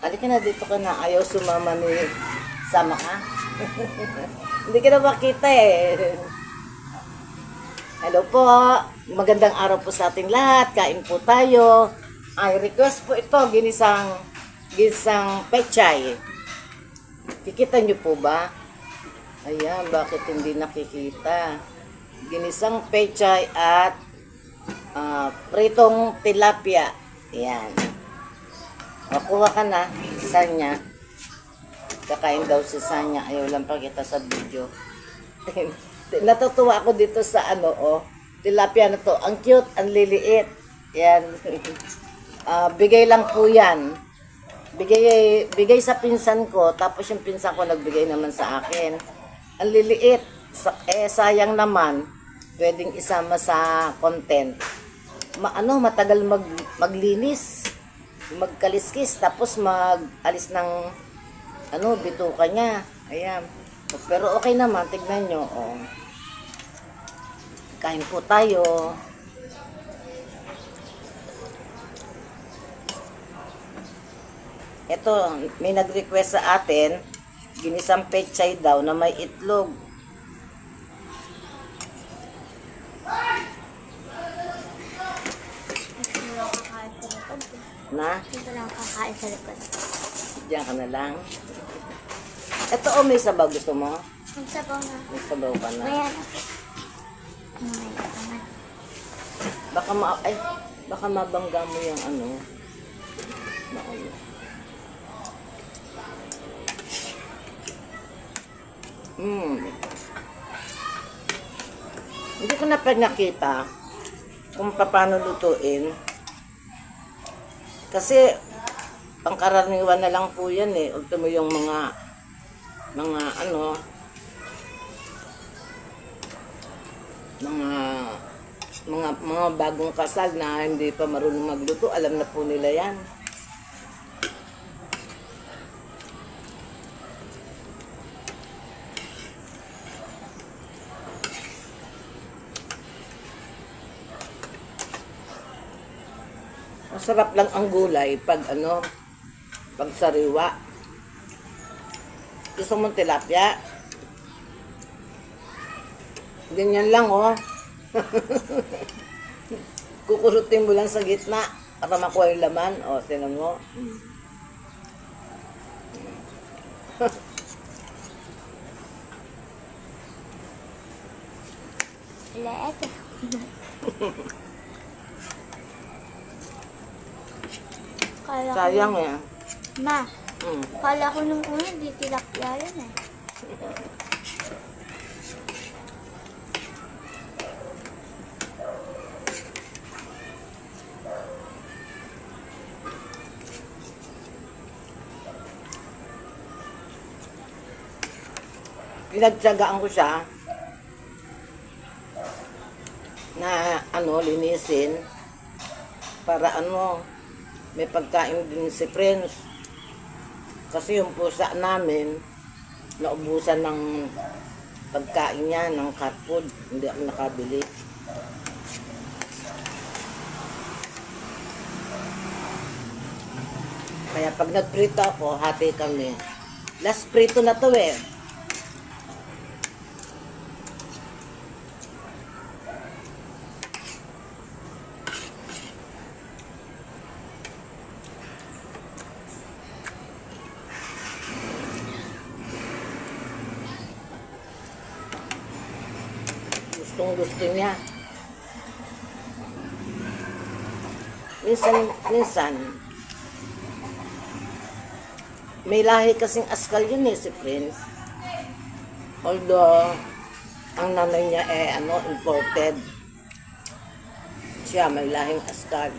Halika na, dito ka na. Ayaw sumama ni... Sama ka? Hindi ka na makita eh. Hello po. Magandang araw po sa ating lahat. Kain po tayo. Ay, request po ito. Ginisang pechay. Kikita nyo po ba? Ayan, bakit hindi nakikita? Ginisang pechay at pritong tilapia. Ayan. O, kuha ka na. Sanya. Kakain daw si Sanya. Ayaw lang pakita sa video. Natutuwa ako dito sa tilapia na to. Ang cute, ang liliit. Yan. Bigay lang po yan. Bigay sa pinsan ko. Tapos yung pinsan ko nagbigay naman sa akin. Ang liliit. Sayang naman. Pwedeng isama sa content. Matagal maglinis. Magkaliskis. Tapos mag-alis ng bituka niya. Ayan. Pero okay naman, tignan nyo. Oh. Kain po tayo. Ito, may nag-request sa atin, ginisang pechay daw na may itlog. Dito lang kakain sa likod. Diyan ka na lang. Ito, may sabaw. Gusto mo? Ang sabaw na. May sabaw ka na. Ayan. Baka mabangga mo yung Hindi ko na nakita kung paano lutuin. Kasi pangkaraniwan na lang po yan eh. Ultimo yung mga bagong kasal na hindi pa marunong magluto, alam na po nila yan. Masarap lang ang gulay pag sariwa. Gusto mong tilapia? Ganyan lang, oh. Kukurutin mo lang sa gitna para makuha yung laman. O, tinan mo. Leeg. Sayang eh. Ma, kala ko nung una di tilapia yan eh. Pinagtsagaan ko siya na linisin para may pagkain din si Prince. Kasi yung pusa namin naubusan ng pagkain niya ng cat food, hindi ako nakabili. Kaya pag nagprito ako, hati kami. Last prito na to eh. Gusto niya. Minsan, may lahi kasing askal yun eh, si Prince. Although, ang nanay niya imported. Siya, may lahing askal.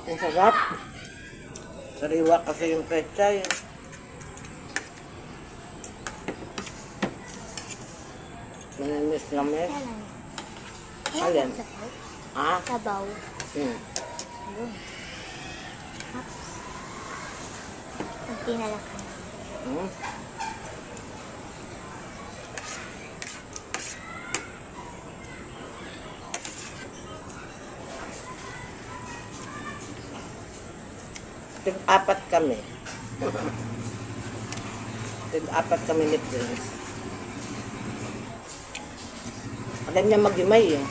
Ang sarap. Sariwa kasi yung pechay. Manamis-namis. Alin? Sabaw. Hmm. Ayun. tinalakan. Hmm? Tig-apat kami. Tig-apat kami ni Prince. Alam niya mag-imay eh.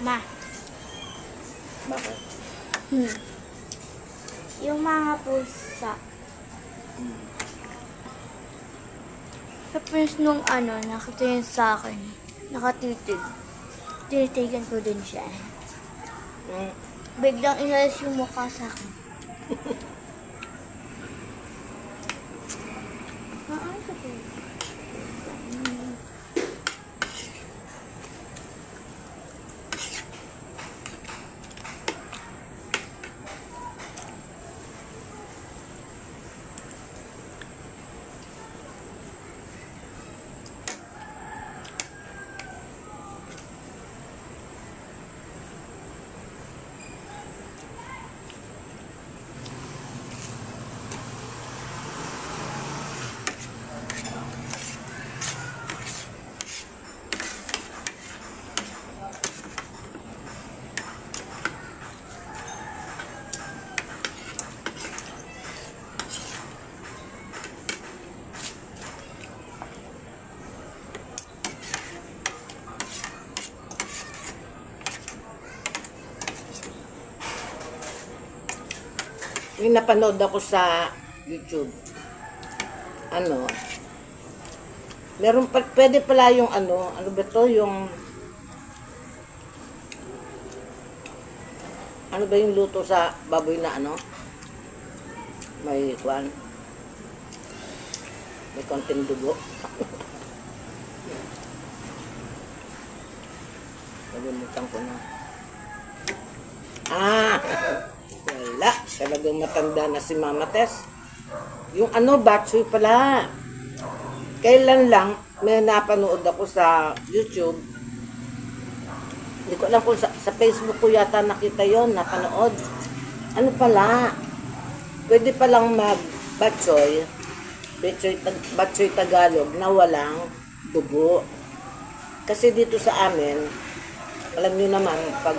Ma, Bakit? yung mga pusa. Sa first nung nakatingin sa akin, nakatitig. Tinitigan ko din siya. Hmm. Biglang inalis yung mukha sa akin. Ano sa tingin? Yung napanood ako sa YouTube, meron pa, pwede pala yung ano ba to, yung, ano ba yung luto sa baboy na may kwan, may konting dugo. Kalimutan ko na. Wala. Talagang matanda na si Mama Tess. Yung batsoy pala. Kailan lang, may napanood ako sa YouTube. Hindi ko alam kung sa Facebook ko yata nakita yon, napanood. Ano pala? Pwede palang mag-batsoy, batsoy Tagalog na walang dugo. Kasi dito sa amin, alam nyo naman, pag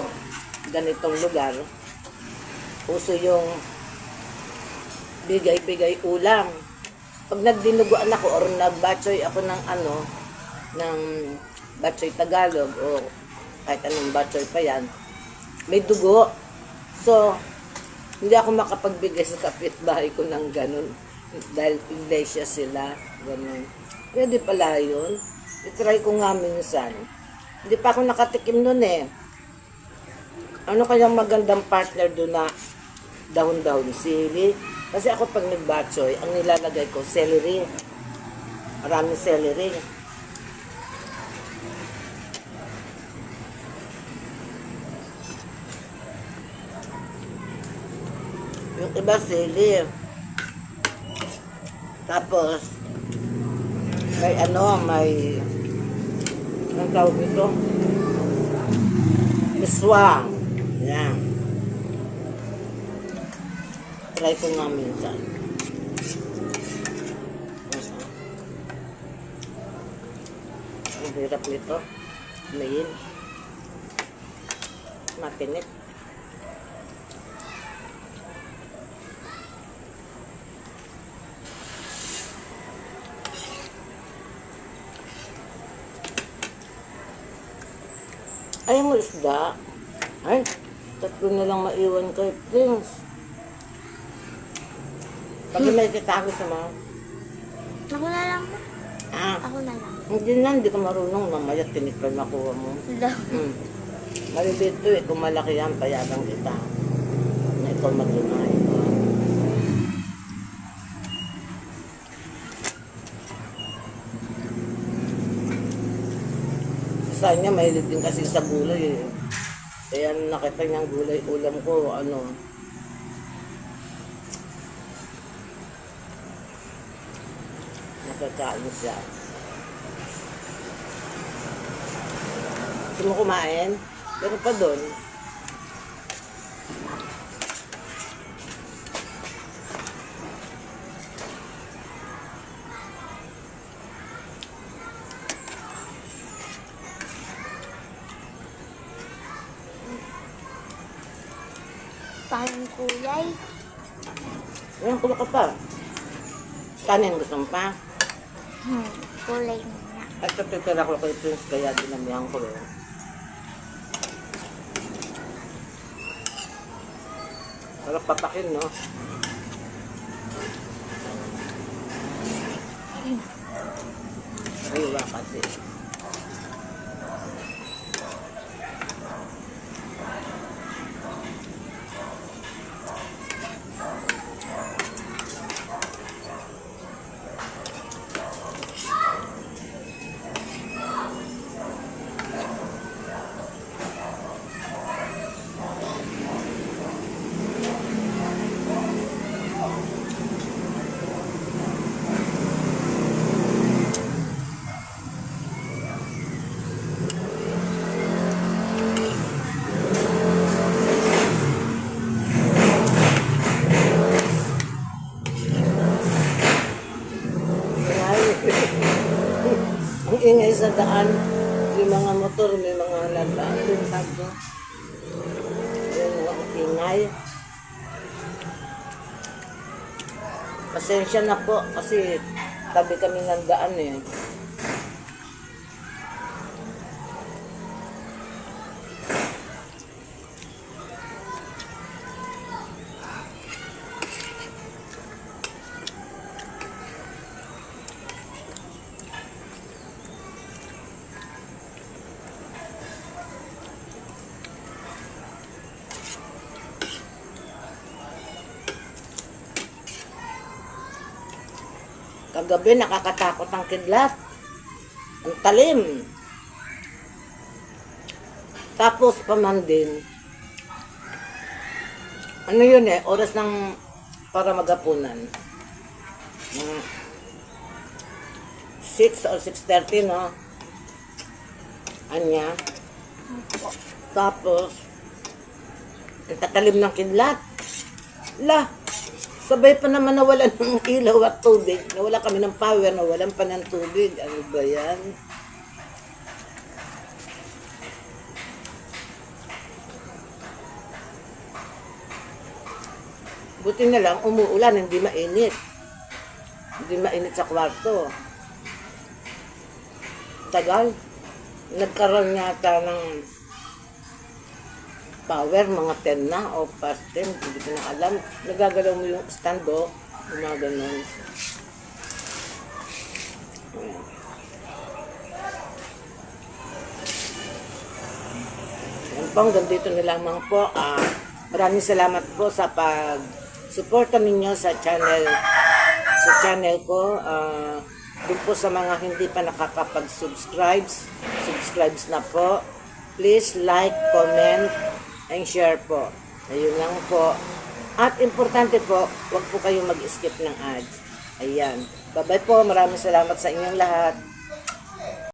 ganitong lugar, uso yung bigay-bigay ulam. Pag nagdinuguan ako or nagbatsoy ako ng batsoy Tagalog o kahit anong batsoy pa yan, may dugo. So, hindi ako makapagbigay sa kapitbahay ko ng ganun dahil iglesia sila, ganun. Pwede pala yun. I-try ko nga minsan. Hindi pa ako nakatikim nun eh. Ano kayang magandang partner doon na dahon-dahon? Sili? Kasi ako pag nagbatsoy, ang nilalagay ko, celery. Maraming celery. Yung iba sili. Tapos, may anong tawag ito? Miswang. Yan. Try ko nga minsan. Ang hirap nito. Mayin. Matinit. Ay, mo isda. Ay, tatlo na lang maiwan kay Prince. Pag may titago sa mga. Ako na lang. Ako na lang. Hindi ka marunong. Mamaya tinikpan makuha mo. Wala. Maliliit to eh. Kung malaki yan, payagang kita. Na ikaw matunay. Sa niya, mahilig din kasi sa gulay eh. Kaya nakita niyang gulay ulam ko, nakakain siya. Gusto mo kumain? Pero pa doon. Parang kulay. Ayan, kulo ka pa. Kanin gusto mo pa? Kulay muna. At tatitira ko kay Prince kaya dinamihan ko rin. Sarap papakin, no? Aywa kasi. Ay, ang ingay sa daan. May mga motor, may mga landaan din sabi. Yung mga ingay. Pasensya na po kasi tabi kami ng daan eh. Kagabi nakakatakot ang kidlat. Ang talim. Tapos paman din. Ano yun eh, oras ng para magapunan. 6 or 6:30 no? Anya. Tapos, ang tatalim ng kidlat. La, sabay pa naman nawalan ng ilaw at tubig. Nawala kami ng power, nawalan pa ng tubig. Ano ba yan? Buti na lang, umuulan, hindi mainit. Hindi mainit sa kwarto. Tagal. Nagkaroon yata ng power, mga 10 na o past 10, hindi ko na alam. Nagagalaw mo yung stand o, mga ganun. Yan po, hanggang dito na lamang po. Maraming salamat po sa pag-suporta ninyo sa channel ko. Doon po sa mga hindi pa nakakapag-subscribe na po. Please like, comment, and share po. Ayun lang po. At importante po, huwag po kayong mag-skip ng ads. Ayan. Bye-bye po. Maraming salamat sa inyong lahat.